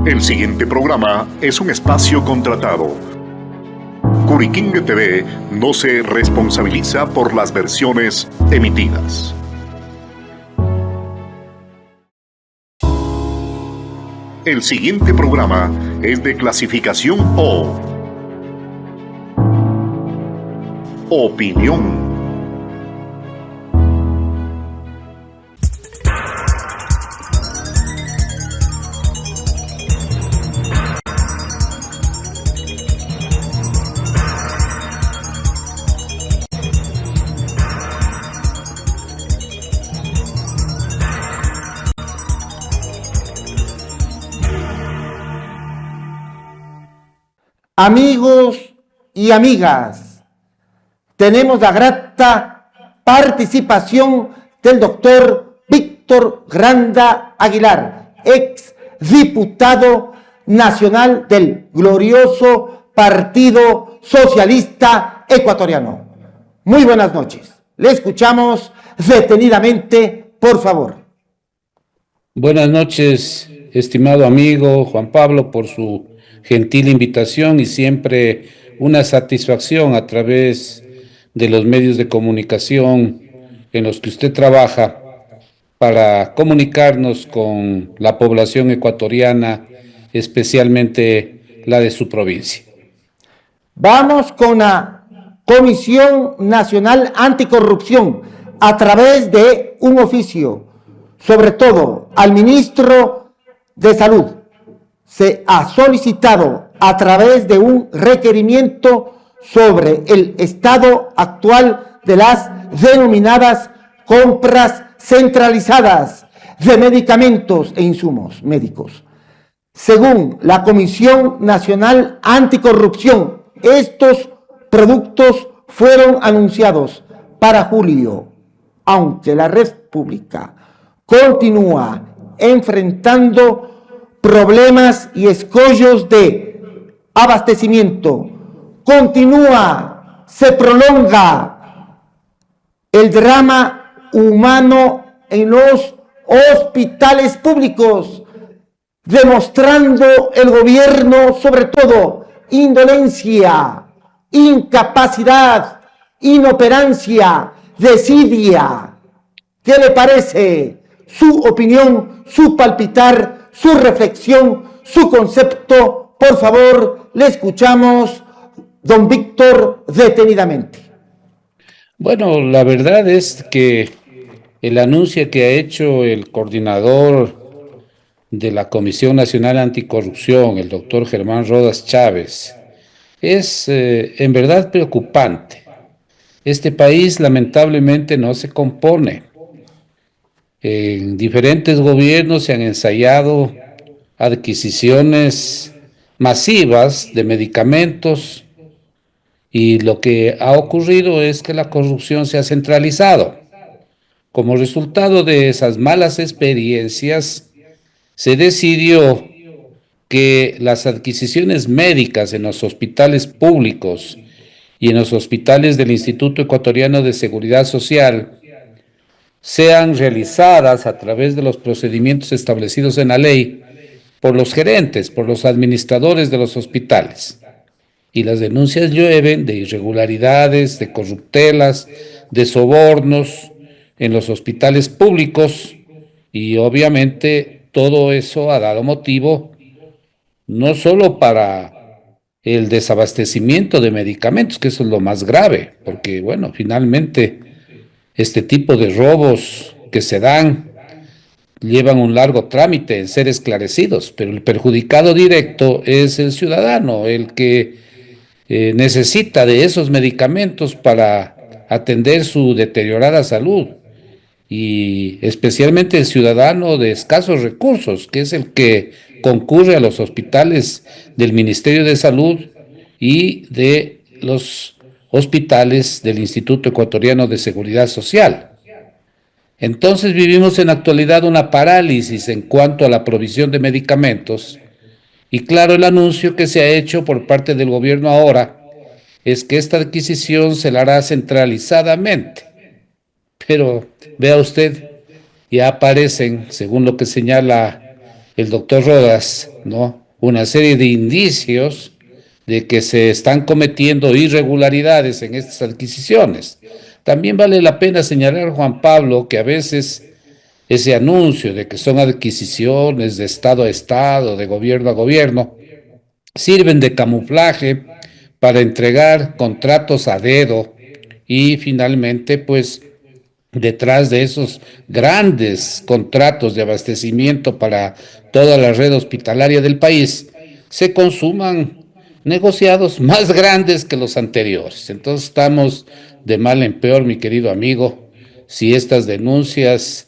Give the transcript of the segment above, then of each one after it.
El siguiente programa es un espacio contratado. Curiquingue TV no se responsabiliza por las versiones emitidas. El siguiente programa es de clasificación O. Opinión. Amigos y amigas, tenemos la grata participación del doctor Víctor Granda Aguilar, ex diputado nacional del glorioso Partido Socialista Ecuatoriano. Muy buenas noches. Le escuchamos detenidamente, por favor. Buenas noches, estimado amigo Juan Pablo, por su gentil invitación y siempre una satisfacción a través de los medios de comunicación en los que usted trabaja para comunicarnos con la población ecuatoriana, especialmente la de su provincia. Vamos con la Comisión Nacional Anticorrupción a través de un oficio, sobre todo al ministro de Salud. Se ha solicitado a través de un requerimiento sobre el estado actual de las denominadas compras centralizadas de medicamentos e insumos médicos. Según la Comisión Nacional Anticorrupción, estos productos fueron anunciados para julio, aunque la República continúa enfrentando problemas y escollos de abastecimiento. Se prolonga el drama humano en los hospitales públicos, demostrando el gobierno, sobre todo, indolencia, incapacidad, inoperancia, desidia. ¿Qué le parece? Su opinión, su palpitar, su reflexión, su concepto. Por favor, le escuchamos, don Víctor, detenidamente. Bueno, la verdad es que el anuncio que ha hecho el coordinador de la Comisión Nacional Anticorrupción, el doctor Germán Rodas Chávez, es en verdad preocupante. Este país lamentablemente no se compone. En diferentes gobiernos se han ensayado adquisiciones masivas de medicamentos y lo que ha ocurrido es que la corrupción se ha centralizado. Como resultado de esas malas experiencias, se decidió que las adquisiciones médicas en los hospitales públicos y en los hospitales del Instituto Ecuatoriano de Seguridad Social sean realizadas a través de los procedimientos establecidos en la ley por los gerentes, por los administradores de los hospitales. Y las denuncias llueven de irregularidades, de corruptelas, de sobornos en los hospitales públicos, y obviamente todo eso ha dado motivo no solo para el desabastecimiento de medicamentos, que eso es lo más grave, porque bueno, finalmente este tipo de robos que se dan llevan un largo trámite en ser esclarecidos, pero el perjudicado directo es el ciudadano, el que necesita de esos medicamentos para atender su deteriorada salud, y especialmente el ciudadano de escasos recursos, que es el que concurre a los hospitales del Ministerio de Salud y de los hospitales del Instituto Ecuatoriano de Seguridad Social. Entonces vivimos en la actualidad una parálisis en cuanto a la provisión de medicamentos, y claro, el anuncio que se ha hecho por parte del gobierno ahora es que esta adquisición se la hará centralizadamente. Pero vea usted, ya aparecen, según lo que señala el doctor Rodas, ¿no?, una serie de indicios de que se están cometiendo irregularidades en estas adquisiciones. También vale la pena señalar, Juan Pablo, que a veces ese anuncio de que son adquisiciones de Estado a Estado, de gobierno a gobierno, sirven de camuflaje para entregar contratos a dedo y finalmente, pues, detrás de esos grandes contratos de abastecimiento para toda la red hospitalaria del país, se consuman negociados más grandes que los anteriores. Entonces estamos de mal en peor, mi querido amigo, si estas denuncias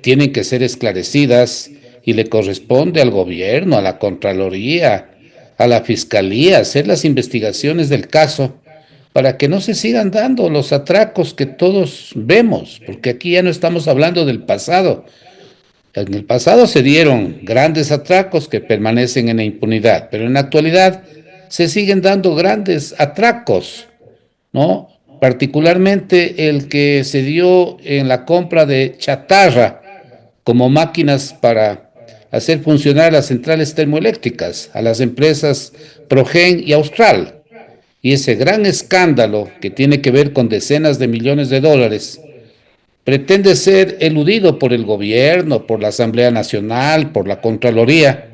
tienen que ser esclarecidas y le corresponde al gobierno, a la Contraloría, a la Fiscalía, hacer las investigaciones del caso para que no se sigan dando los atracos que todos vemos, porque aquí ya no estamos hablando del pasado. En el pasado se dieron grandes atracos que permanecen en la impunidad, pero en la actualidad se siguen dando grandes atracos, ¿no? Particularmente el que se dio en la compra de chatarra como máquinas para hacer funcionar las centrales termoeléctricas a las empresas Progen y Austral. Y ese gran escándalo que tiene que ver con decenas de millones de dólares pretende ser eludido por el gobierno, por la Asamblea Nacional, por la Contraloría,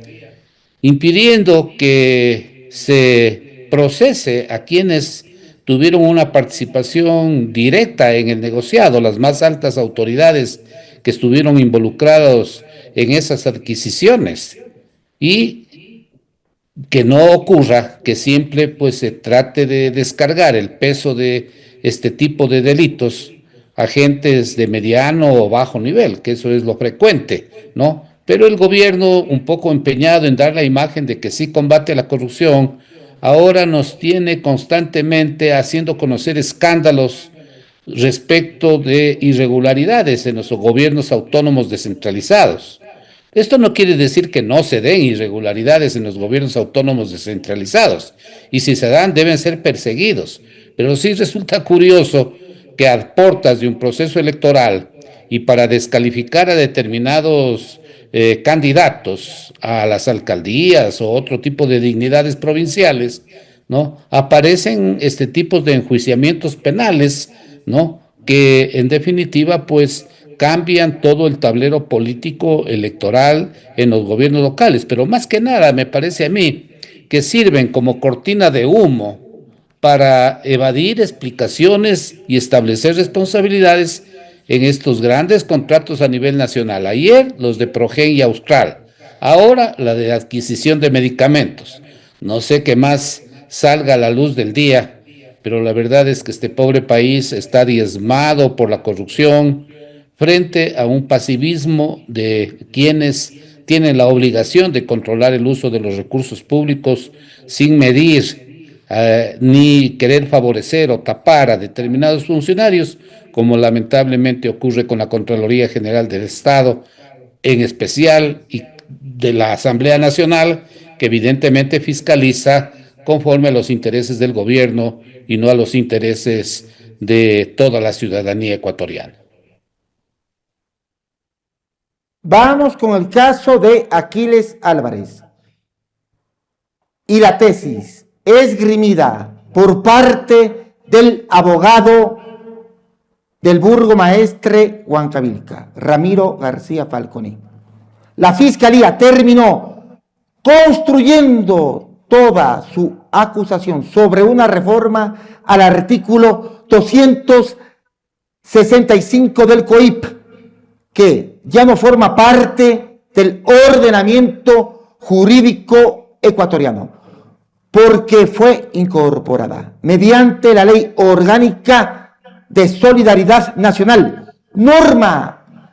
impidiendo que se procese a quienes tuvieron una participación directa en el negociado, las más altas autoridades que estuvieron involucrados en esas adquisiciones, y que no ocurra que siempre pues se trate de descargar el peso de este tipo de delitos a agentes de mediano o bajo nivel, que eso es lo frecuente, ¿no? Pero el gobierno, un poco empeñado en dar la imagen de que sí combate la corrupción, ahora nos tiene constantemente haciendo conocer escándalos respecto de irregularidades en los gobiernos autónomos descentralizados. Esto no quiere decir que no se den irregularidades en los gobiernos autónomos descentralizados, y si se dan deben ser perseguidos, pero sí resulta curioso que a portas de un proceso electoral y para descalificar a determinados candidatos a las alcaldías o otro tipo de dignidades provinciales, ¿no?, aparecen este tipo de enjuiciamientos penales, ¿no?, que en definitiva pues cambian todo el tablero político electoral en los gobiernos locales, pero más que nada me parece a mí que sirven como cortina de humo para evadir explicaciones y establecer responsabilidades en estos grandes contratos a nivel nacional. Ayer los de Progen y Austral, ahora la de adquisición de medicamentos. No sé qué más salga a la luz del día, pero la verdad es que este pobre país está diezmado por la corrupción, frente a un pasivismo de quienes tienen la obligación de controlar el uso de los recursos públicos sin medir ni querer favorecer o tapar a determinados funcionarios, como lamentablemente ocurre con la Contraloría General del Estado, en especial, y de la Asamblea Nacional, que evidentemente fiscaliza conforme a los intereses del gobierno y no a los intereses de toda la ciudadanía ecuatoriana. Vamos con el caso de Aquiles Álvarez y la tesis esgrimida por parte del abogado del burgomaestre Huancavilca, Ramiro García Falconi. La Fiscalía terminó construyendo toda su acusación sobre una reforma al artículo 265 del COIP, que ya no forma parte del ordenamiento jurídico ecuatoriano, porque fue incorporada mediante la Ley Orgánica de Solidaridad Nacional, norma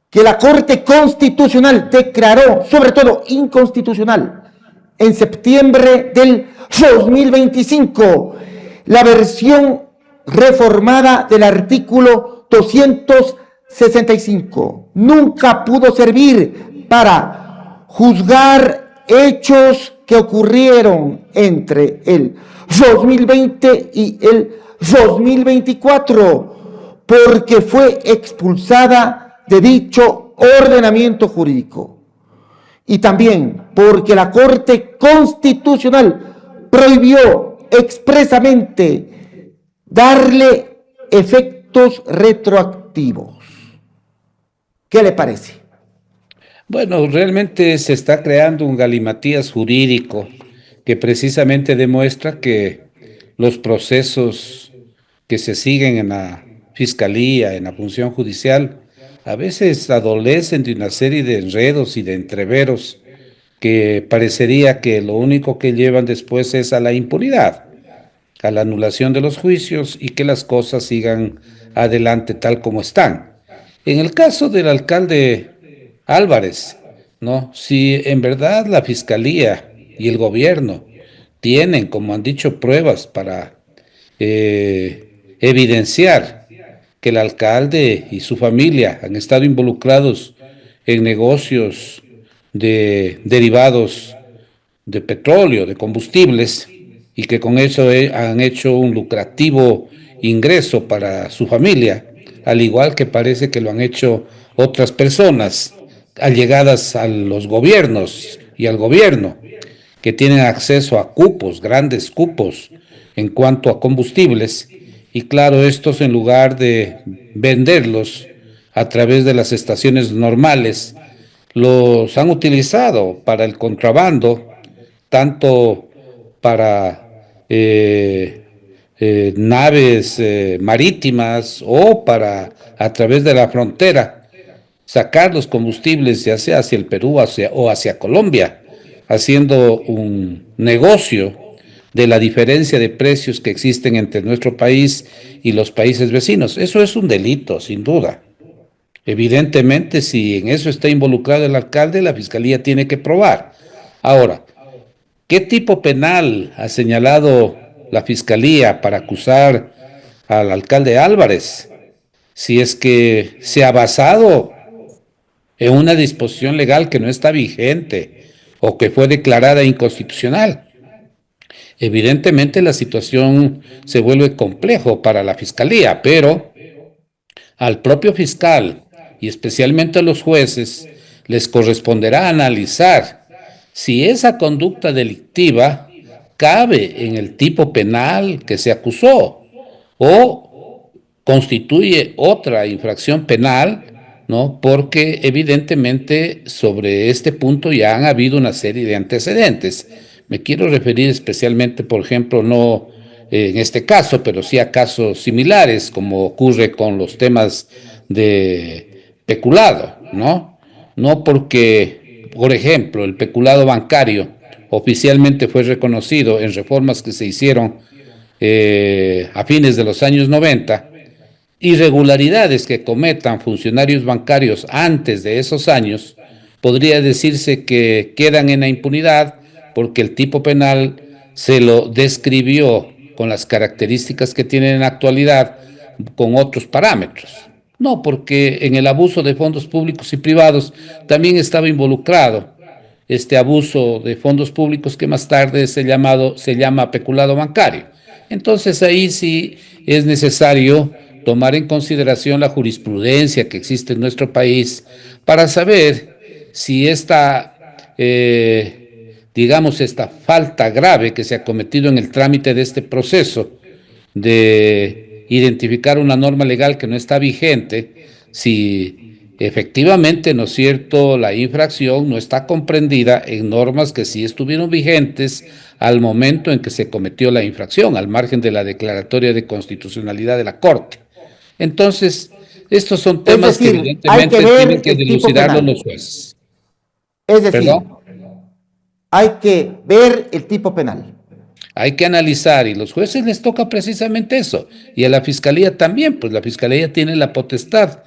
que la Corte Constitucional declaró, sobre todo, inconstitucional en septiembre del 2025. La versión reformada del artículo 265 nunca pudo servir para juzgar hechos que ocurrieron entre el 2020 y el 2024, porque fue expulsada de dicho ordenamiento jurídico. y también porque la Corte Constitucional prohibió expresamente darle efectos retroactivos. ¿Qué le parece? Bueno, realmente se está creando un galimatías jurídico que precisamente demuestra que los procesos que se siguen en la fiscalía, en la función judicial, a veces adolecen de una serie de enredos y de entreveros que parecería que lo único que llevan después es a la impunidad, a la anulación de los juicios y que las cosas sigan adelante tal como están. En el caso del alcalde Álvarez, ¿no? Si en verdad la fiscalía y el gobierno tienen, como han dicho, pruebas para evidenciar que el alcalde y su familia han estado involucrados en negocios de derivados de petróleo, de combustibles, y que con eso han hecho un lucrativo ingreso para su familia, al igual que parece que lo han hecho otras personas allegadas a los gobiernos y al gobierno, que tienen acceso a cupos, grandes cupos en cuanto a combustibles, y claro, estos en lugar de venderlos a través de las estaciones normales, los han utilizado para el contrabando, tanto para naves marítimas o para a través de la frontera sacar los combustibles ya sea hacia el Perú o hacia Colombia, haciendo un negocio de la diferencia de precios que existen entre nuestro país y los países vecinos. Eso es un delito, sin duda. Evidentemente, si en eso está involucrado el alcalde, la fiscalía tiene que probar. Ahora, ¿qué tipo penal ha señalado la fiscalía para acusar al alcalde Álvarez? Si es que se ha basado en una disposición legal que no está vigente o que fue declarada inconstitucional. Evidentemente la situación se vuelve complejo para la fiscalía, pero al propio fiscal y especialmente a los jueces les corresponderá analizar si esa conducta delictiva cabe en el tipo penal que se acusó o constituye otra infracción penal, ¿no? Porque evidentemente sobre este punto ya han habido una serie de antecedentes. Me quiero referir especialmente, por ejemplo, no en este caso, pero sí a casos similares, como ocurre con los temas de peculado, ¿no? No porque, por ejemplo, el peculado bancario oficialmente fue reconocido en reformas que se hicieron a fines de los años 90, irregularidades que cometan funcionarios bancarios antes de esos años, podría decirse que quedan en la impunidad porque el tipo penal se lo describió con las características que tienen en la actualidad con otros parámetros. No, porque en el abuso de fondos públicos y privados también estaba involucrado este abuso de fondos públicos que más tarde se llama peculado bancario. Entonces ahí sí es necesario tomar en consideración la jurisprudencia que existe en nuestro país para saber si esta falta grave que se ha cometido en el trámite de este proceso de identificar una norma legal que no está vigente, si efectivamente, ¿no es cierto?, la infracción no está comprendida en normas que sí estuvieron vigentes al momento en que se cometió la infracción, al margen de la declaratoria de constitucionalidad de la Corte. Entonces, estos son temas que evidentemente tienen que dilucidarlos los jueces. Es decir, ¿Perdón? Hay que ver el tipo penal. Hay que analizar y los jueces les toca precisamente eso. Y a la fiscalía también, pues la fiscalía tiene la potestad.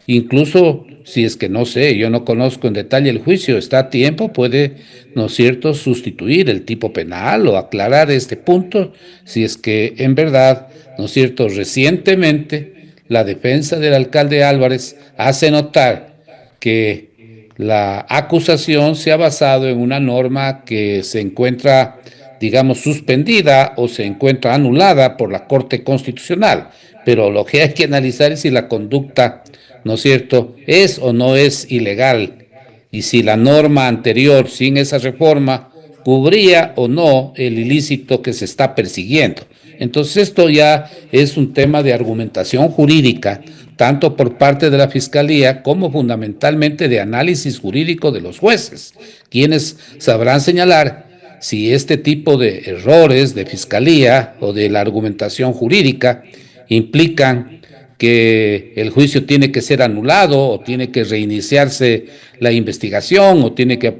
Incluso si es que no sé, yo no conozco en detalle el juicio, está a tiempo, puede, ¿no es cierto?, sustituir el tipo penal o aclarar este punto, si es que en verdad, ¿no es cierto?, recientemente la defensa del alcalde Álvarez hace notar que la acusación se ha basado en una norma que se encuentra, digamos, suspendida o se encuentra anulada por la Corte Constitucional. Pero lo que hay que analizar es si la conducta, ¿no es cierto?, es o no es ilegal y si la norma anterior, sin esa reforma, cubría o no el ilícito que se está persiguiendo. Entonces esto ya es un tema de argumentación jurídica, tanto por parte de la Fiscalía como fundamentalmente de análisis jurídico de los jueces, quienes sabrán señalar si este tipo de errores de Fiscalía o de la argumentación jurídica implican que el juicio tiene que ser anulado o tiene que reiniciarse la investigación o tiene que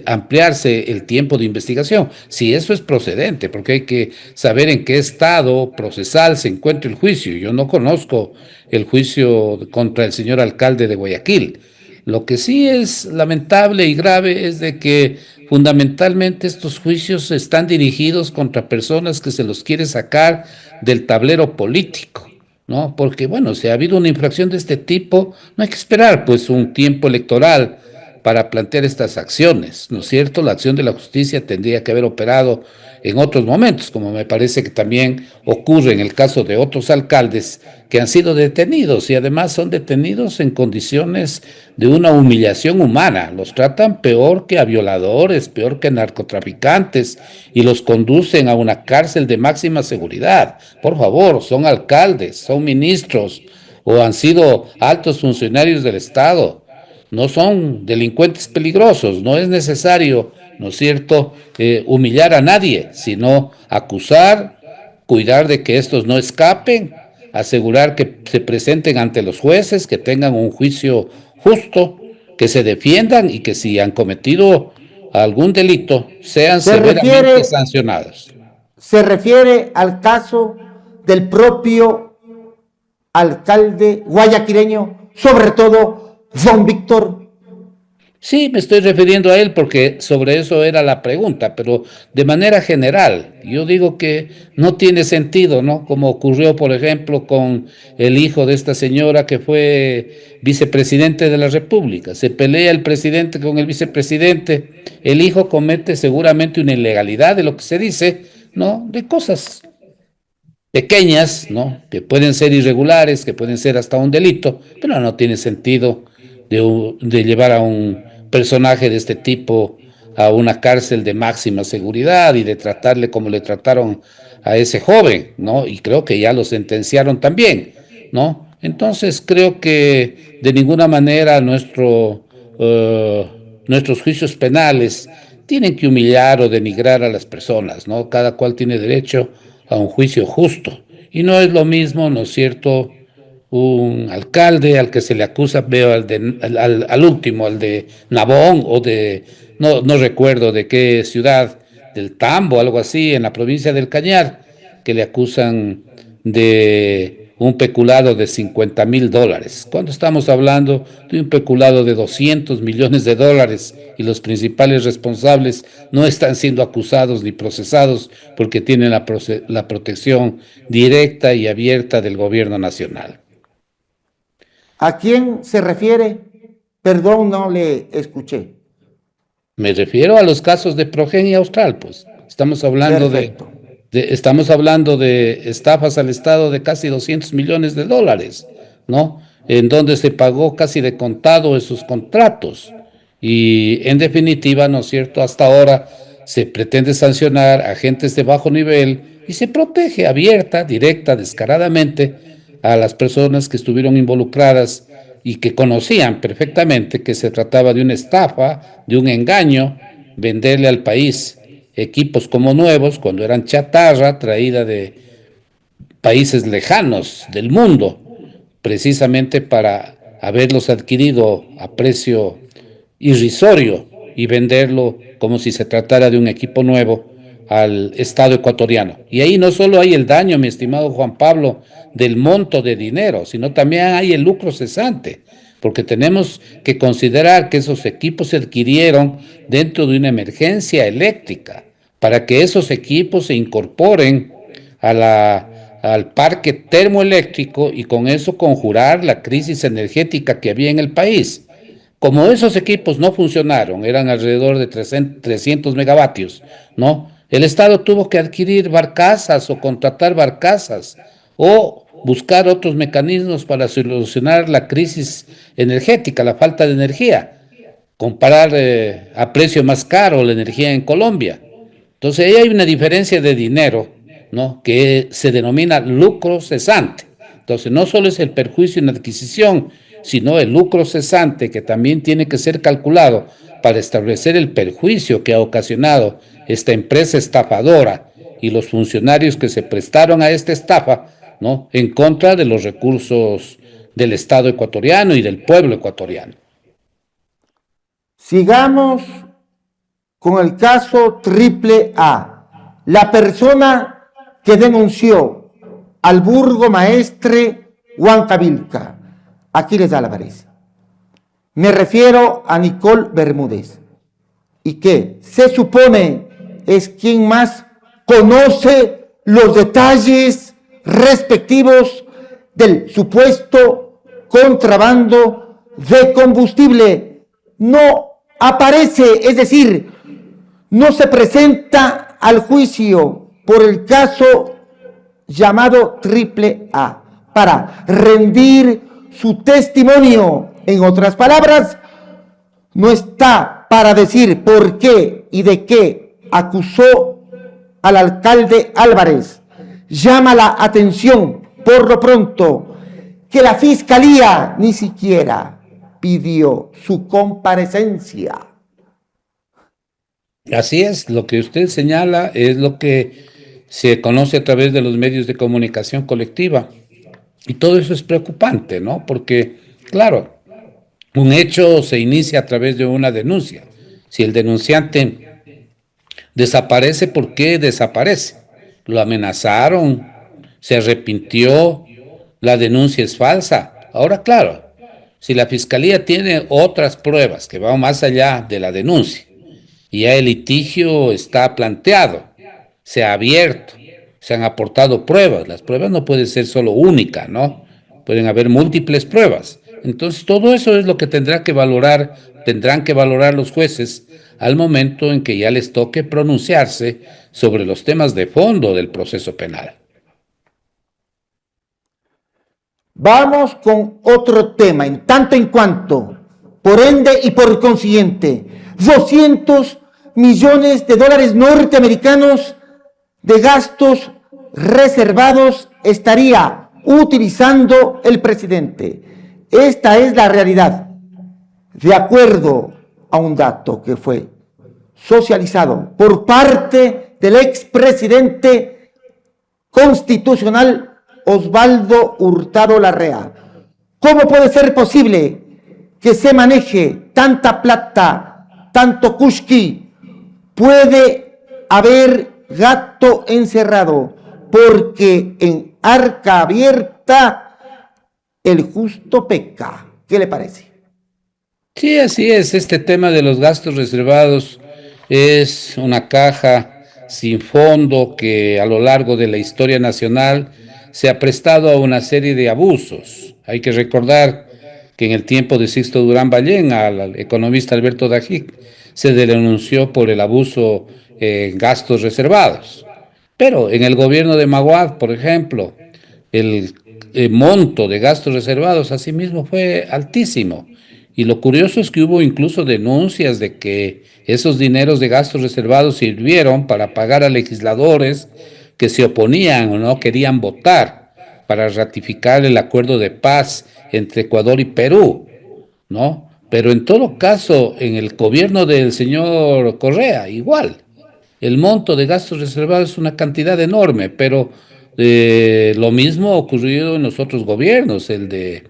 ampliarse el tiempo de investigación. Si eso es procedente, porque hay que saber en qué estado procesal se encuentra el juicio. Yo no conozco el juicio contra el señor alcalde de Guayaquil. Lo que sí es lamentable y grave es de que fundamentalmente estos juicios están dirigidos contra personas que se los quiere sacar del tablero político, ¿no? Porque, bueno, si ha habido una infracción de este tipo, no hay que esperar, pues, un tiempo electoral para plantear estas acciones, ¿no es cierto? La acción de la justicia tendría que haber operado en otros momentos, como me parece que también ocurre en el caso de otros alcaldes que han sido detenidos y además son detenidos en condiciones de una humillación humana. Los tratan peor que a violadores, peor que a narcotraficantes y los conducen a una cárcel de máxima seguridad. Por favor, son alcaldes, son ministros o han sido altos funcionarios del Estado. No son delincuentes peligrosos, no es necesario, ¿no es cierto?, humillar a nadie, sino acusar, cuidar de que estos no escapen, asegurar que se presenten ante los jueces, que tengan un juicio justo, que se defiendan y que si han cometido algún delito sean severamente sancionados. Se refiere al caso del propio alcalde guayaquileño, sobre todo John Víctor. Sí, me estoy refiriendo a él porque sobre eso era la pregunta, pero de manera general, yo digo que no tiene sentido, ¿no? Como ocurrió, por ejemplo, con el hijo de esta señora que fue vicepresidente de la República. Se pelea el presidente con el vicepresidente, el hijo comete seguramente una ilegalidad de lo que se dice, ¿no? De cosas pequeñas, ¿no? Que pueden ser irregulares, que pueden ser hasta un delito, pero no tiene sentido de llevar a un personaje de este tipo a una cárcel de máxima seguridad y de tratarle como le trataron a ese joven, ¿no? Y creo que ya lo sentenciaron también, ¿no? Entonces creo que de ninguna manera nuestros juicios penales tienen que humillar o denigrar a las personas, ¿no? Cada cual tiene derecho a un juicio justo. Y no es lo mismo, ¿no es cierto?, un alcalde al que se le acusa, veo al último, al de Nabón o no recuerdo de qué ciudad, del Tambo, algo así, en la provincia del Cañar, que le acusan de un peculado de $50,000. Cuando estamos hablando de un peculado de $200 millones y los principales responsables no están siendo acusados ni procesados porque tienen la protección directa y abierta del gobierno nacional. ¿A quién se refiere? Perdón, no le escuché. Me refiero a los casos de Progenia Austral, pues. Estamos hablando estamos hablando de estafas al Estado de casi $200 millones, ¿no? En donde se pagó casi de contado esos contratos. Y en definitiva, ¿no es cierto?, hasta ahora se pretende sancionar a agentes de bajo nivel y se protege abierta, directa, descaradamente a las personas que estuvieron involucradas y que conocían perfectamente que se trataba de una estafa, de un engaño, venderle al país equipos como nuevos cuando eran chatarra traída de países lejanos del mundo, precisamente para haberlos adquirido a precio irrisorio y venderlo como si se tratara de un equipo nuevo al Estado ecuatoriano. Y ahí no solo hay el daño, mi estimado Juan Pablo, del monto de dinero, sino también hay el lucro cesante, porque tenemos que considerar que esos equipos se adquirieron dentro de una emergencia eléctrica, para que esos equipos se incorporen al parque termoeléctrico y con eso conjurar la crisis energética que había en el país. Como esos equipos no funcionaron, eran alrededor de 300 megavatios, ¿no? El Estado tuvo que adquirir barcazas o contratar barcazas o buscar otros mecanismos para solucionar la crisis energética, la falta de energía. comprar a precio más caro la energía en Colombia. Entonces ahí hay una diferencia de dinero, ¿no? Que se denomina lucro cesante. Entonces no solo es el perjuicio en adquisición, sino el lucro cesante que también tiene que ser calculado para establecer el perjuicio que ha ocasionado esta empresa estafadora y los funcionarios que se prestaron a esta estafa, ¿no? En contra de los recursos del Estado ecuatoriano y del pueblo ecuatoriano. Sigamos con el caso Triple A. La persona que denunció al burgomaestre Huancavilca, Aquiles Álvarez. Me refiero a Nicole Bermúdez, y que se supone es quien más conoce los detalles respectivos del supuesto contrabando de combustible. No aparece, es decir, no se presenta al juicio por el caso llamado Triple A para rendir su testimonio. En otras palabras, no está para decir por qué y de qué acusó al alcalde Álvarez. Llama la atención, por lo pronto, que la fiscalía ni siquiera pidió su comparecencia. Así es, lo que usted señala es lo que se conoce a través de los medios de comunicación colectiva. Y todo eso es preocupante, ¿no? Porque, claro, un hecho se inicia a través de una denuncia. Si el denunciante desaparece, ¿por qué desaparece? Lo amenazaron, se arrepintió, la denuncia es falsa. Ahora, claro, si la fiscalía tiene otras pruebas que van más allá de la denuncia, y ya el litigio está planteado, se ha abierto, se han aportado pruebas. Las pruebas no pueden ser solo únicas, ¿no? Pueden haber múltiples pruebas. Entonces, todo eso es lo que tendrán que valorar los jueces al momento en que ya les toque pronunciarse sobre los temas de fondo del proceso penal. Vamos con otro tema, en tanto en cuanto, por ende y por consiguiente, 200 millones de dólares norteamericanos de gastos reservados estaría utilizando el presidente. Esta es la realidad, de acuerdo a un dato que fue socializado por parte del expresidente constitucional Osvaldo Hurtado Larrea. ¿Cómo puede ser posible que se maneje tanta plata, tanto kushki? Puede haber gato encerrado, porque en arca abierta el justo peca. ¿Qué le parece? Sí, así es. Este tema de los gastos reservados es una caja sin fondo que a lo largo de la historia nacional se ha prestado a una serie de abusos. Hay que recordar que en el tiempo de Sixto Durán Ballén, al economista Alberto Dajic, se le denunció por el abuso en gastos reservados. Pero en el gobierno de Maguad, por ejemplo, el monto de gastos reservados asimismo fue altísimo. Y lo curioso es que hubo incluso denuncias de que esos dineros de gastos reservados sirvieron para pagar a legisladores que se oponían o no querían votar para ratificar el acuerdo de paz entre Ecuador y Perú, ¿no? Pero en todo caso, en el gobierno del señor Correa, igual. El monto de gastos reservados es una cantidad enorme, pero lo mismo ha ocurrido en los otros gobiernos, el de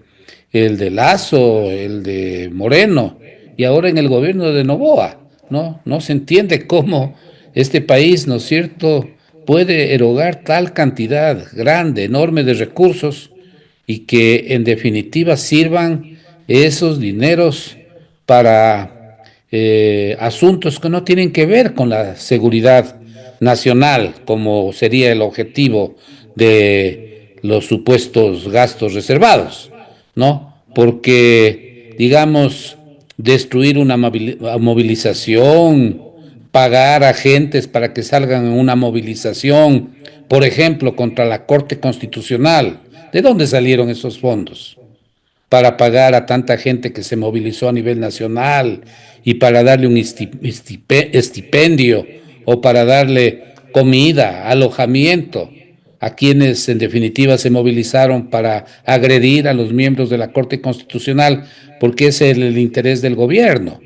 Lasso, el de Moreno, y ahora en el gobierno de Noboa, ¿no? No se entiende cómo este país, ¿no es cierto?, puede erogar tal cantidad grande, enorme de recursos y que en definitiva sirvan esos dineros para asuntos que no tienen que ver con la seguridad nacional, como sería el objetivo de los supuestos gastos reservados, ¿no? Porque, digamos, destruir una movilización, pagar agentes para que salgan en una movilización, por ejemplo, contra la Corte Constitucional. ¿De dónde salieron esos fondos? para pagar a tanta gente que se movilizó a nivel nacional y para darle un estipendio o para darle comida, alojamiento a quienes en definitiva se movilizaron para agredir a los miembros de la Corte Constitucional, porque ese es el interés del gobierno.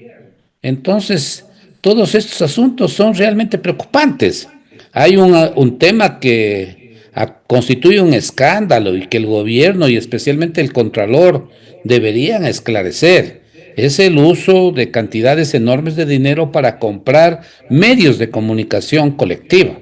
Entonces, todos estos asuntos son realmente preocupantes. Hay un tema que constituye un escándalo y que el gobierno y especialmente el Contralor deberían esclarecer. Es el uso de cantidades enormes de dinero para comprar medios de comunicación colectiva,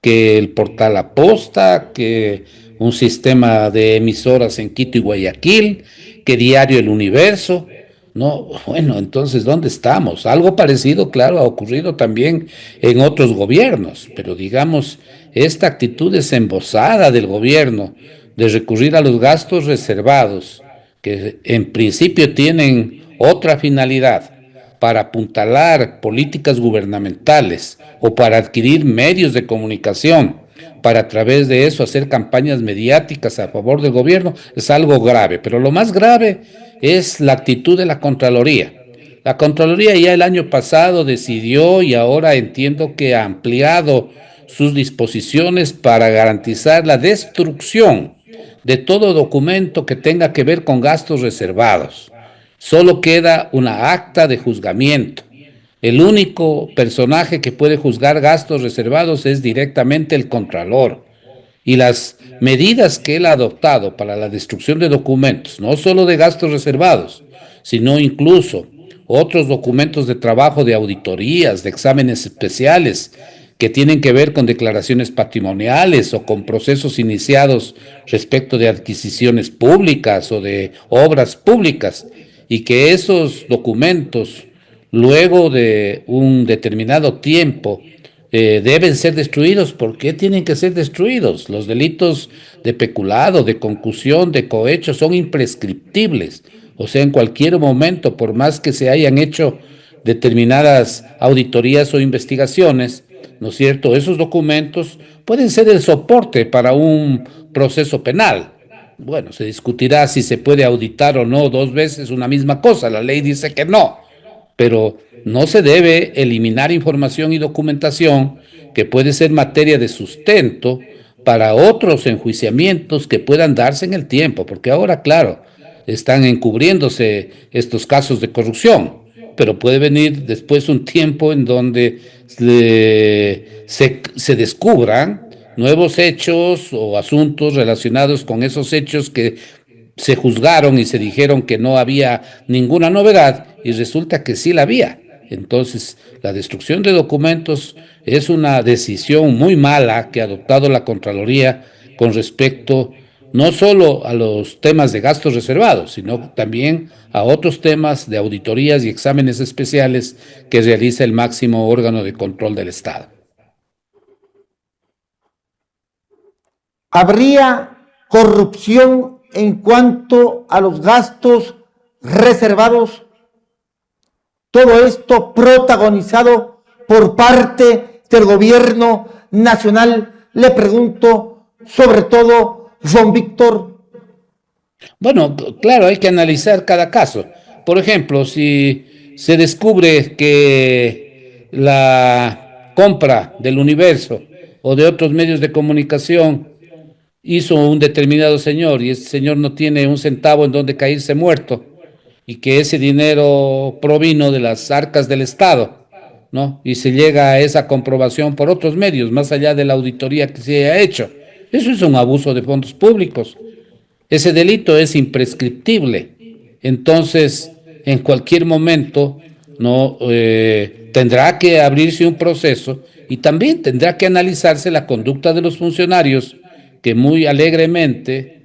que el portal Aposta, que un sistema de emisoras en Quito y Guayaquil, que Diario El Universo. No, bueno, entonces, ¿dónde estamos? Algo parecido, claro, ha ocurrido también en otros gobiernos, pero digamos, esta actitud desembosada del gobierno de recurrir a los gastos reservados, que en principio tienen otra finalidad, para apuntalar políticas gubernamentales o para adquirir medios de comunicación, para a través de eso hacer campañas mediáticas a favor del gobierno, es algo grave. Pero lo más grave es la actitud de la Contraloría. La Contraloría ya el año pasado decidió y ahora entiendo que ha ampliado sus disposiciones para garantizar la destrucción de todo documento que tenga que ver con gastos reservados. Solo queda una acta de juzgamiento. El único personaje que puede juzgar gastos reservados es directamente el Contralor. Y las medidas que él ha adoptado para la destrucción de documentos, no solo de gastos reservados, sino incluso otros documentos de trabajo de auditorías, de exámenes especiales, que tienen que ver con declaraciones patrimoniales o con procesos iniciados respecto de adquisiciones públicas o de obras públicas, y que esos documentos, luego de un determinado tiempo, deben ser destruidos. ¿Por qué tienen que ser destruidos? Los delitos de peculado, de concusión, de cohecho son imprescriptibles. O sea, en cualquier momento, por más que se hayan hecho determinadas auditorías o investigaciones, ¿no es cierto? Esos documentos pueden ser el soporte para un proceso penal. Bueno, se discutirá si se puede auditar o no dos veces una misma cosa. La ley dice que no, pero no se debe eliminar información y documentación que puede ser materia de sustento para otros enjuiciamientos que puedan darse en el tiempo, porque ahora, claro, están encubriéndose estos casos de corrupción, pero puede venir después un tiempo en donde se descubran nuevos hechos o asuntos relacionados con esos hechos que se juzgaron y se dijeron que no había ninguna novedad y resulta que sí la había. Entonces, la destrucción de documentos es una decisión muy mala que ha adoptado la Contraloría con respecto no solo a los temas de gastos reservados, sino también a otros temas de auditorías y exámenes especiales que realiza el máximo órgano de control del Estado. ¿Habría corrupción en cuanto a los gastos reservados? Todo esto protagonizado por parte del gobierno nacional. Le pregunto, sobre todo, João Víctor. Bueno, claro, hay que analizar cada caso. Por ejemplo, si se descubre que la compra del Universo o de otros medios de comunicación hizo un determinado señor y ese señor no tiene un centavo en donde caerse muerto y que ese dinero provino de las arcas del Estado, ¿no? Y se llega a esa comprobación por otros medios, más allá de la auditoría que se haya hecho. Eso es un abuso de fondos públicos. Ese delito es imprescriptible. Entonces, en cualquier momento, ¿no? Tendrá que abrirse un proceso y también tendrá que analizarse la conducta de los funcionarios que muy alegremente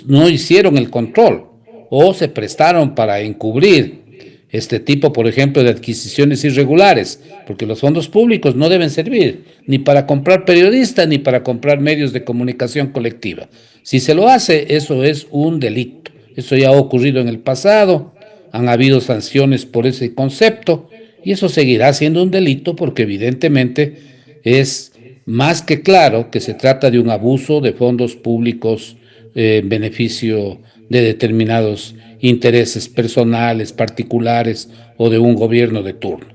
no hicieron el control o se prestaron para encubrir este tipo, por ejemplo, de adquisiciones irregulares, porque los fondos públicos no deben servir ni para comprar periodistas ni para comprar medios de comunicación colectiva. Si se lo hace, eso es un delito. Eso ya ha ocurrido en el pasado, han habido sanciones por ese concepto y eso seguirá siendo un delito porque evidentemente es más que claro que se trata de un abuso de fondos públicos en beneficio de determinados intereses personales, particulares o de un gobierno de turno.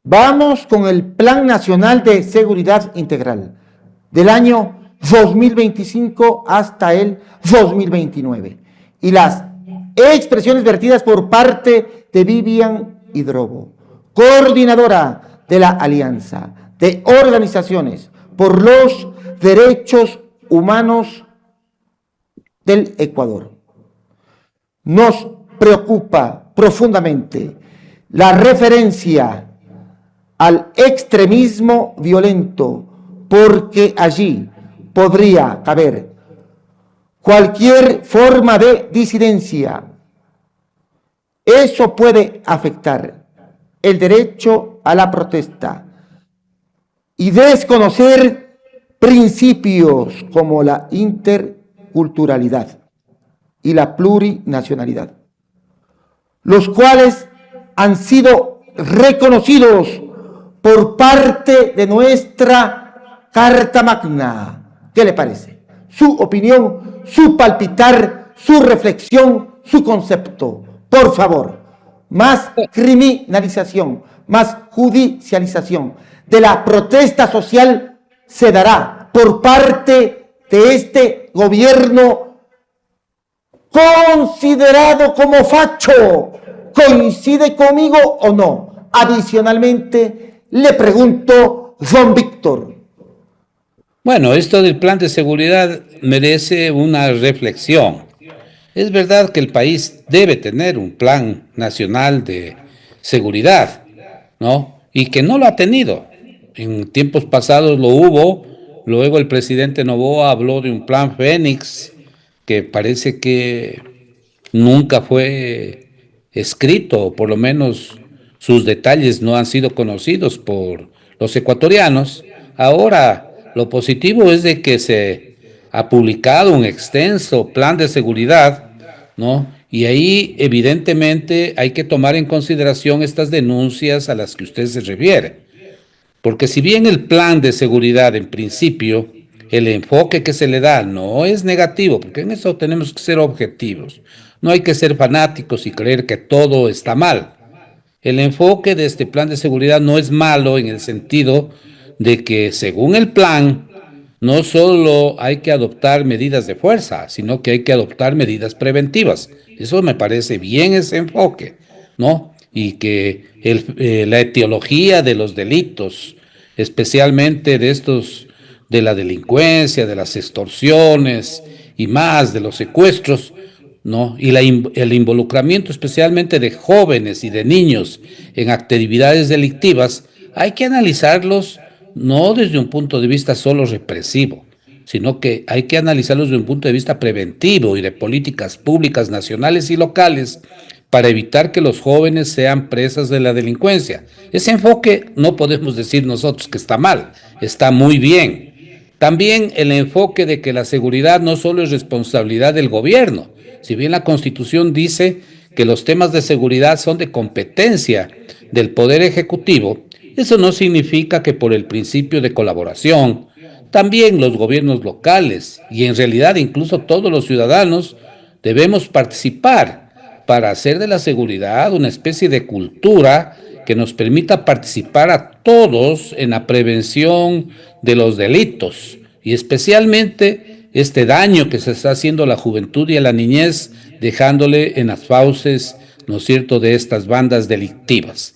Vamos con el Plan Nacional de Seguridad Integral del año 2025 hasta el 2029 y las expresiones vertidas por parte de Vivian Hidrobo, coordinadora de la Alianza de Organizaciones por los Derechos Humanos del Ecuador. Nos preocupa profundamente la referencia al extremismo violento, porque allí podría caber cualquier forma de disidencia. Eso puede afectar el derecho a la protesta y desconocer principios como la interculturalidad y la plurinacionalidad, los cuales han sido reconocidos por parte de nuestra Carta Magna. ¿Qué le parece? Su opinión, su palpitar, su reflexión, su concepto. Por favor, más criminalización, más judicialización de la protesta social se dará por parte de este gobierno considerado como facho. ¿Coincide conmigo o no? Adicionalmente, le pregunto, don Víctor. Bueno, esto del plan de seguridad merece una reflexión. Es verdad que el país debe tener un plan nacional de seguridad, ¿no? Y que no lo ha tenido. En tiempos pasados lo hubo, luego el presidente Noboa habló de un plan Fénix, que parece que nunca fue escrito, o por lo menos sus detalles no han sido conocidos por los ecuatorianos. Ahora, lo positivo es de que se ha publicado un extenso plan de seguridad, ¿no? Y ahí, evidentemente, hay que tomar en consideración estas denuncias a las que usted se refiere. Porque si bien el plan de seguridad, en principio, el enfoque que se le da no es negativo, porque en eso tenemos que ser objetivos. No hay que ser fanáticos y creer que todo está mal. El enfoque de este plan de seguridad no es malo en el sentido de que, según el plan, no solo hay que adoptar medidas de fuerza, sino que hay que adoptar medidas preventivas. Eso me parece bien ese enfoque, ¿no? Y que la etiología de los delitos, especialmente de estos, de la delincuencia, de las extorsiones y más, de los secuestros, ¿no? Y el involucramiento especialmente de jóvenes y de niños en actividades delictivas, hay que analizarlos no desde un punto de vista solo represivo, sino que hay que analizarlos desde un punto de vista preventivo y de políticas públicas nacionales y locales para evitar que los jóvenes sean presas de la delincuencia. Ese enfoque no podemos decir nosotros que está mal, está muy bien. También el enfoque de que la seguridad no solo es responsabilidad del gobierno, si bien la Constitución dice que los temas de seguridad son de competencia del Poder Ejecutivo, eso no significa que por el principio de colaboración, también los gobiernos locales y en realidad incluso todos los ciudadanos debemos participar para hacer de la seguridad una especie de cultura que nos permita participar a todos en la prevención de los delitos y especialmente este daño que se está haciendo a la juventud y a la niñez, dejándole en las fauces, ¿no es cierto?, de estas bandas delictivas.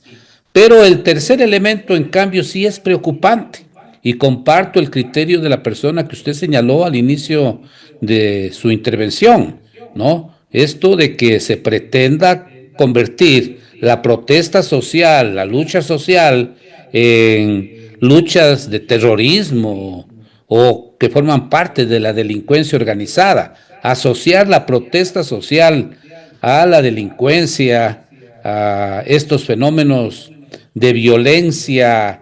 Pero el tercer elemento, en cambio, sí es preocupante y comparto el criterio de la persona que usted señaló al inicio de su intervención, ¿no? Esto de que se pretenda convertir la protesta social, la lucha social, en luchas de terrorismo o que forman parte de la delincuencia organizada, asociar la protesta social a la delincuencia, a estos fenómenos de violencia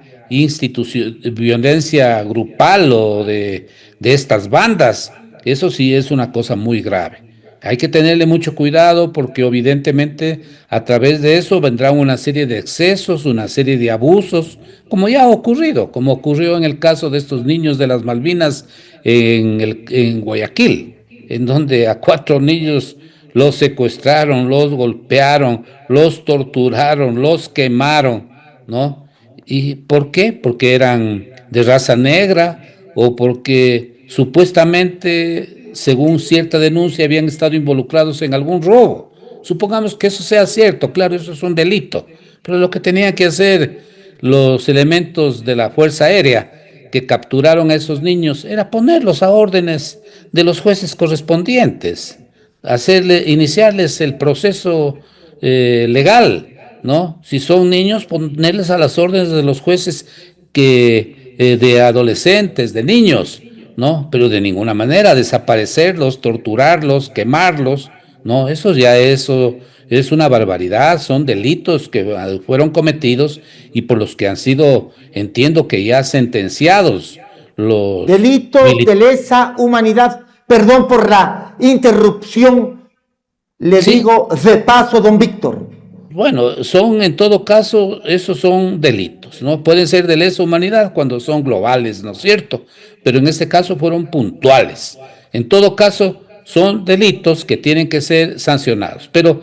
violencia grupal o de estas bandas, eso sí es una cosa muy grave. Hay que tenerle mucho cuidado porque evidentemente a través de eso vendrán una serie de excesos, una serie de abusos, como ya ha ocurrido, como ocurrió en el caso de estos niños de las Malvinas en Guayaquil. en donde a 4 niños los secuestraron, los golpearon, los torturaron, los quemaron, ¿no? ¿Y por qué? Porque eran de raza negra o porque supuestamente, según cierta denuncia, habían estado involucrados en algún robo. Supongamos que eso sea cierto, claro, eso es un delito, pero lo que tenían que hacer los elementos de la Fuerza Aérea que capturaron a esos niños era ponerlos a órdenes de los jueces correspondientes, iniciarles el proceso legal, ¿no? Si son niños, ponerles a las órdenes de los jueces de adolescentes, de niños, ¿no? Pero de ninguna manera desaparecerlos, torturarlos, quemarlos, ¿no? Eso es una barbaridad, son delitos que fueron cometidos y por los que han sido, entiendo que ya sentenciados los Delitos de lesa humanidad. Perdón por la interrupción, le Sí. digo de paso, don Víctor. Bueno, son en todo caso, esos son delitos, ¿no? Pueden ser de lesa humanidad cuando son globales, ¿no es cierto? Pero en este caso fueron puntuales. En todo caso, son delitos que tienen que ser sancionados. Pero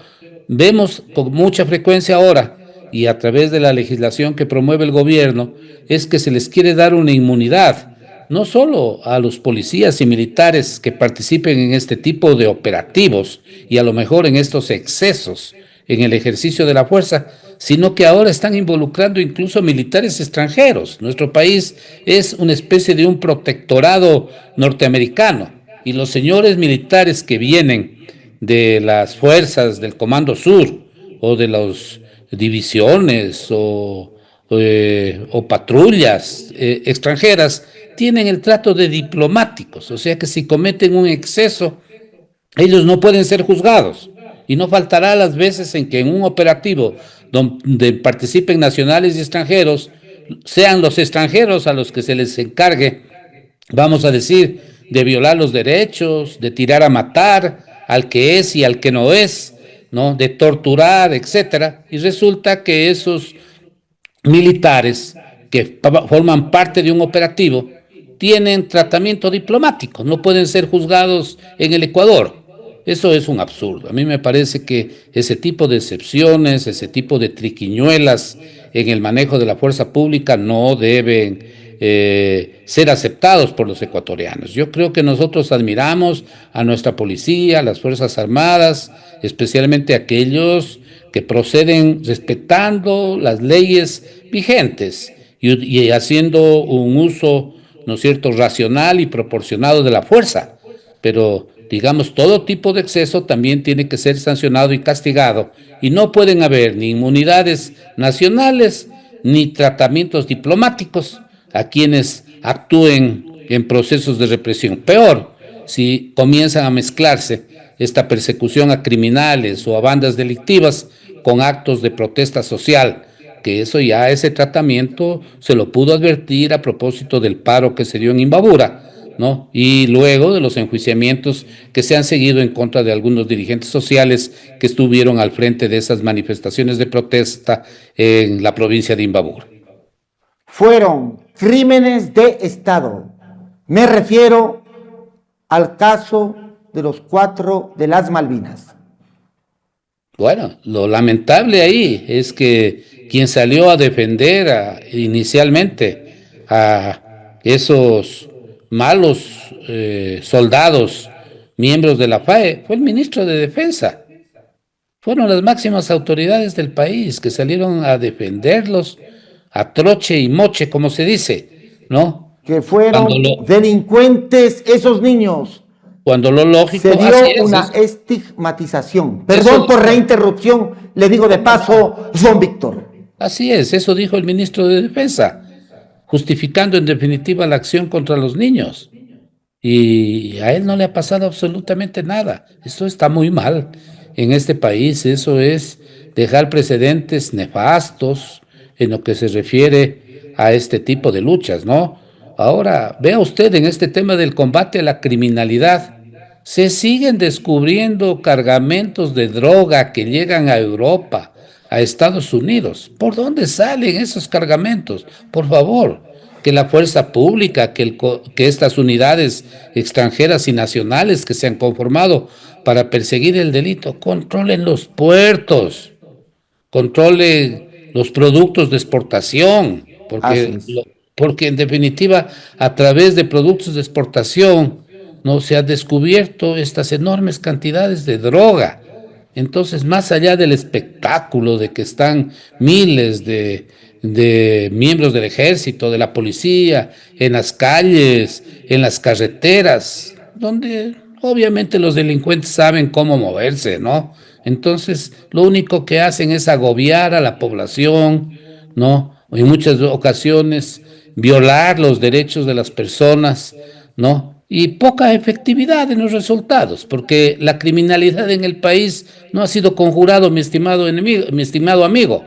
vemos con mucha frecuencia ahora, y a través de la legislación que promueve el gobierno, es que se les quiere dar una inmunidad, no solo a los policías y militares que participen en este tipo de operativos y a lo mejor en estos excesos en el ejercicio de la fuerza, sino que ahora están involucrando incluso militares extranjeros. Nuestro país es una especie de un protectorado norteamericano y los señores militares que vienen de las fuerzas del Comando Sur o de las divisiones o patrullas extranjeras tienen el trato de diplomáticos, o sea que si cometen un exceso, ellos no pueden ser juzgados. Y no faltará las veces en que en un operativo donde participen nacionales y extranjeros, sean los extranjeros a los que se les encargue, vamos a decir, de violar los derechos, de tirar a matar al que es y al que no es, ¿no? De torturar, etcétera. Y resulta que esos militares que forman parte de un operativo tienen tratamiento diplomático, no pueden ser juzgados en el Ecuador. Eso es un absurdo. A mí me parece que ese tipo de excepciones, ese tipo de triquiñuelas en el manejo de la fuerza pública no deben ser aceptados por los ecuatorianos. Yo creo que nosotros admiramos a nuestra policía, a las Fuerzas Armadas, especialmente aquellos que proceden respetando las leyes vigentes y haciendo un uso, ¿no es cierto?, racional y proporcionado de la fuerza. Pero digamos, todo tipo de exceso también tiene que ser sancionado y castigado, y no pueden haber ni inmunidades nacionales ni tratamientos diplomáticos a quienes actúen en procesos de represión. Peor, si comienzan a mezclarse esta persecución a criminales o a bandas delictivas con actos de protesta social, que eso ya, ese tratamiento se lo pudo advertir a propósito del paro que se dio en Imbabura, ¿no? Y luego de los enjuiciamientos que se han seguido en contra de algunos dirigentes sociales que estuvieron al frente de esas manifestaciones de protesta en la provincia de Imbabura. Fueron crímenes de Estado. Me refiero al caso de los 4 de las Malvinas. Bueno, lo lamentable ahí es que quien salió a defender inicialmente a esos malos soldados, miembros de la FAE, fue el ministro de Defensa. Fueron las máximas autoridades del país que salieron a defenderlos a troche y moche, como se dice, ¿no? Que fueron delincuentes esos niños. Cuando lo lógico se dio una estigmatización. Perdón por la interrupción, le digo de paso, don Víctor. Así es, eso dijo el ministro de Defensa, justificando en definitiva la acción contra los niños. Y a él no le ha pasado absolutamente nada. Esto está muy mal en este país. Eso es dejar precedentes nefastos en lo que se refiere a este tipo de luchas, ¿no? Ahora, vea usted en este tema del combate a la criminalidad, se siguen descubriendo cargamentos de droga que llegan a Europa, a Estados Unidos. ¿Por dónde salen esos cargamentos? Por favor, que la fuerza pública, que estas unidades extranjeras y nacionales que se han conformado para perseguir el delito, controlen los puertos, controlen los productos de exportación, Así es. porque en definitiva, a través de productos de exportación, no se han descubierto estas enormes cantidades de droga. Entonces, más allá del espectáculo de que están miles de miembros del ejército, de la policía, en las calles, en las carreteras, donde obviamente los delincuentes saben cómo moverse, ¿no? Entonces, lo único que hacen es agobiar a la población, ¿no? En muchas ocasiones, violar los derechos de las personas, ¿no? Y poca efectividad en los resultados, porque la criminalidad en el país no ha sido conjurado, mi estimado enemigo, mi estimado amigo.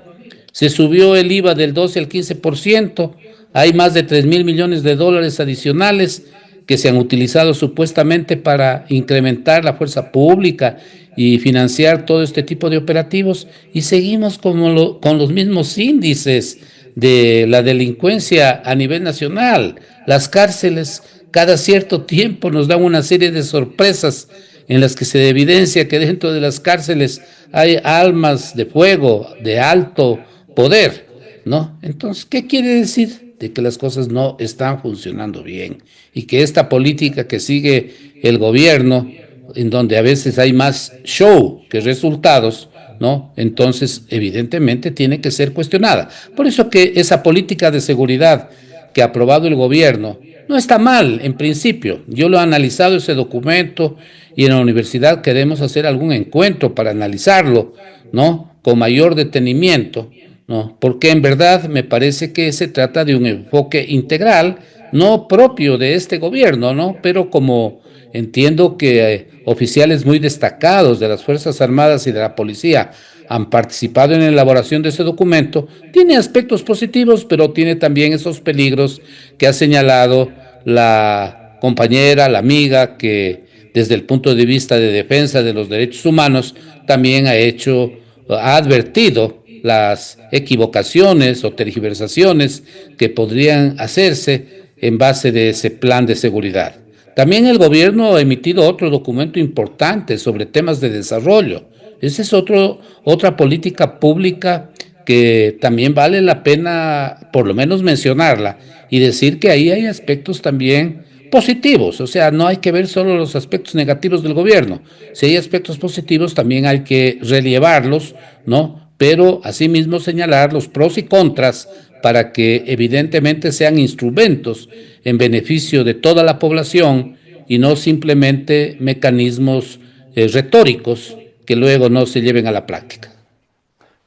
Se subió el IVA del 12 al 15%, hay más de 3.000 millones de dólares adicionales que se han utilizado supuestamente para incrementar la fuerza pública y financiar todo este tipo de operativos, y seguimos con los mismos índices de la delincuencia a nivel nacional. Las cárceles cada cierto tiempo nos dan una serie de sorpresas en las que se evidencia que dentro de las cárceles hay almas de fuego, de alto poder, ¿no? Entonces, ¿qué quiere decir? De que las cosas no están funcionando bien y que esta política que sigue el gobierno, en donde a veces hay más show que resultados, ¿no? Entonces, evidentemente, tiene que ser cuestionada. Por eso que esa política de seguridad que ha aprobado el gobierno no está mal en principio. Yo lo he analizado ese documento y en la universidad queremos hacer algún encuentro para analizarlo, ¿no? Con mayor detenimiento, ¿no? Porque en verdad me parece que se trata de un enfoque integral, no propio de este gobierno, ¿no? Pero como entiendo que oficiales muy destacados de las Fuerzas Armadas y de la Policía han participado en la elaboración de ese documento, tiene aspectos positivos, pero tiene también esos peligros que ha señalado la compañera, la amiga, que desde el punto de vista de defensa de los derechos humanos también ha advertido las equivocaciones o tergiversaciones que podrían hacerse en base de ese plan de seguridad. También el gobierno ha emitido otro documento importante sobre temas de desarrollo. Esa es otra política pública que también vale la pena por lo menos mencionarla y decir que ahí hay aspectos también positivos. O sea, no hay que ver solo los aspectos negativos del gobierno. Si hay aspectos positivos, también hay que relevarlos, ¿no? Pero asimismo señalar los pros y contras para que evidentemente sean instrumentos en beneficio de toda la población y no simplemente mecanismos retóricos que luego no se lleven a la práctica.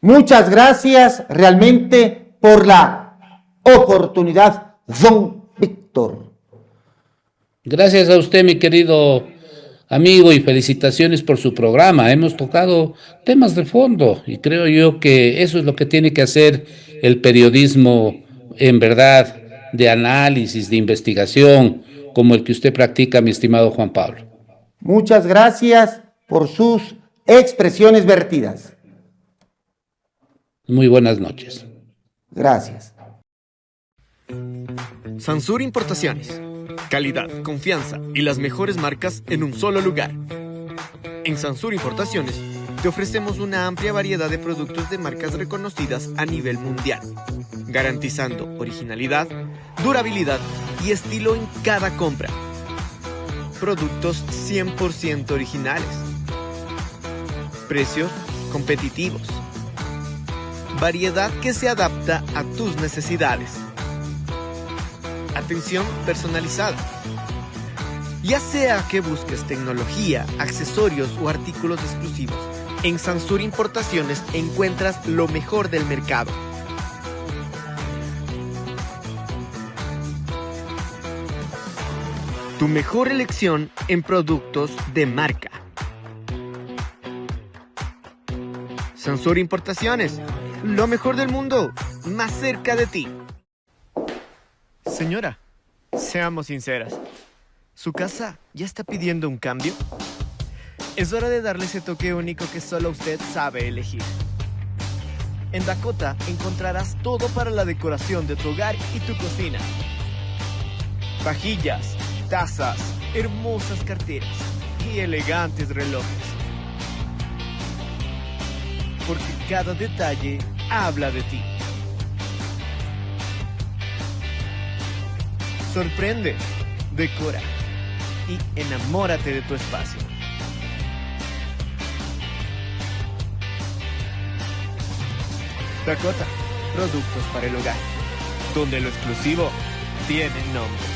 Muchas gracias realmente por la oportunidad, don Víctor. Gracias a usted, mi querido amigo, y felicitaciones por su programa. Hemos tocado temas de fondo y creo yo que eso es lo que tiene que hacer el periodismo en verdad de análisis, de investigación, como el que usted practica, mi estimado Juan Pablo. Muchas gracias por sus expresiones vertidas. Muy buenas noches. Gracias. Sansur Importaciones. Calidad, confianza y las mejores marcas en un solo lugar. En Sansur Importaciones te ofrecemos una amplia variedad de productos de marcas reconocidas a nivel mundial, garantizando originalidad, durabilidad y estilo en cada compra. Productos 100% originales. Precios competitivos. Variedad que se adapta a tus necesidades. Atención personalizada. Ya sea que busques tecnología, accesorios o artículos exclusivos, en Sansur Importaciones encuentras lo mejor del mercado. Tu mejor elección en productos de marca. Sansur Importaciones, lo mejor del mundo, más cerca de ti. Señora, seamos sinceras. ¿Su casa ya está pidiendo un cambio? Es hora de darle ese toque único que solo usted sabe elegir. En Dakota encontrarás todo para la decoración de tu hogar y tu cocina. Vajillas, tazas, hermosas carteras y elegantes relojes. Porque cada detalle habla de ti. Sorprende, decora y enamórate de tu espacio. Dakota, productos para el hogar, donde lo exclusivo tiene nombre.